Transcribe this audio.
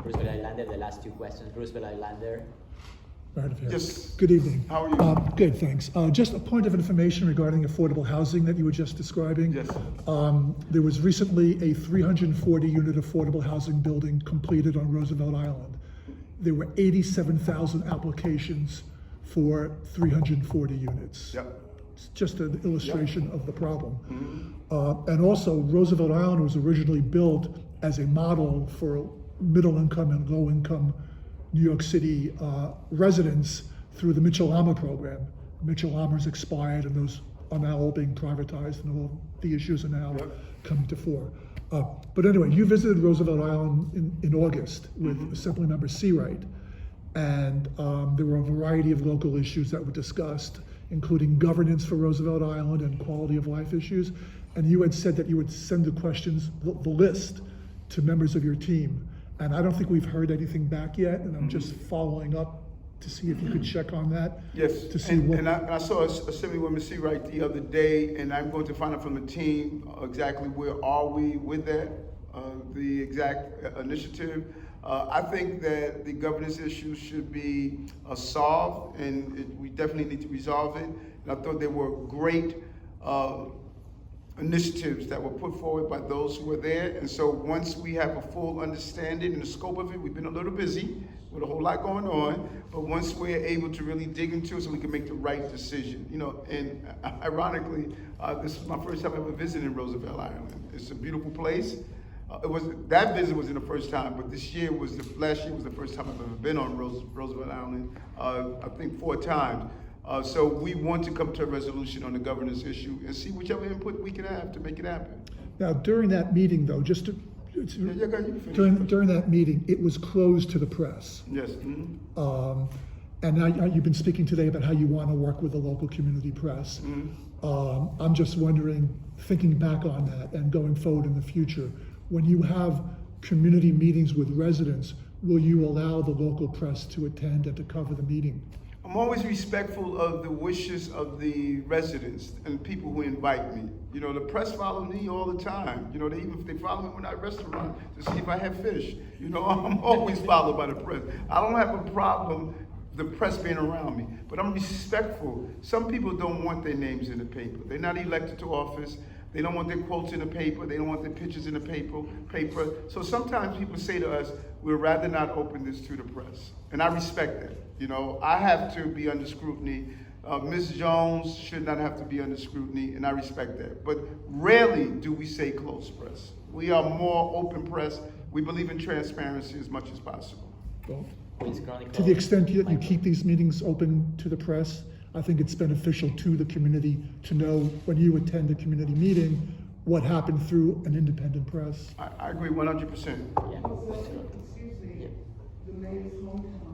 Roosevelt Islander, the last two questions. Roosevelt Islander. Right of here. Yes. Good evening. How are you? Good, thanks. Just a point of information regarding affordable housing that you were just describing. Yes. There was recently a 340-unit affordable housing building completed on Roosevelt Island. There were 87,000 applications for 340 units. Yep. It's just an illustration of the problem. Mm-hmm. And also, Roosevelt Island was originally built as a model for middle-income and low-income New York City residents through the Mitchell-Lama program. Mitchell-Lama's expired, and those are now all being privatized, and all the issues are now coming to fore. But anyway, you visited Roosevelt Island in August with Assemblymember Seawright, and there were a variety of local issues that were discussed, including governance for Roosevelt Island and quality of life issues. And you had said that you would send the questions, the list, to members of your team. And I don't think we've heard anything back yet, and I'm just following up to see if you could check on that. Yes, To see and I saw Assemblywoman Seawright the other day, and I'm going to find out from the team exactly where are we with that, the exact initiative. I think that the governance issue should be solved, and we definitely need to resolve it. And I thought there were great initiatives that were put forward by those who were there. And so once we have a full understanding and the scope of it, we've been a little busy with a whole lot going on, but once we're able to really dig into it so we can make the right decision, you know. And ironically, this is my first time ever visiting Roosevelt Island. It's a beautiful place. That visit wasn't the first time, but last year was the first time I've ever been on Roosevelt Island, I think 4 times. So we want to come to a resolution on the governance issue and see whichever input we can have to make it happen. Now, during that meeting, though, during that meeting, it was closed to the press. Yes. And now you've been speaking today about how you want to work with the local community press. I'm just wondering, thinking back on that and going forward in the future, when you have community meetings with residents, will you allow the local press to attend and to cover the meeting? I'm always respectful of the wishes of the residents and people who invite me. You know, the press follow me all the time. You know, if they follow me when I'm at a restaurant to see if I have fish. You know, I'm always followed by the press. I don't have a problem the press being around me, but I'm respectful. Some people don't want their names in the paper. They're not elected to office. They don't want their quotes in the paper. They don't want their pictures in the paper. So sometimes people say to us, we'd rather not open this to the press. And I respect that. You know, I have to be under scrutiny. Ms. Jones should not have to be under scrutiny, and I respect that. But rarely do we say closed press. We are more open press. We believe in transparency as much as possible. Well, Queens Chronicle. to the extent that you keep these meetings open to the press, I think it's beneficial to the community to know when you attend a community meeting what happened through an independent press. I agree 100%. Yeah. Excuse me, the mayor's hometown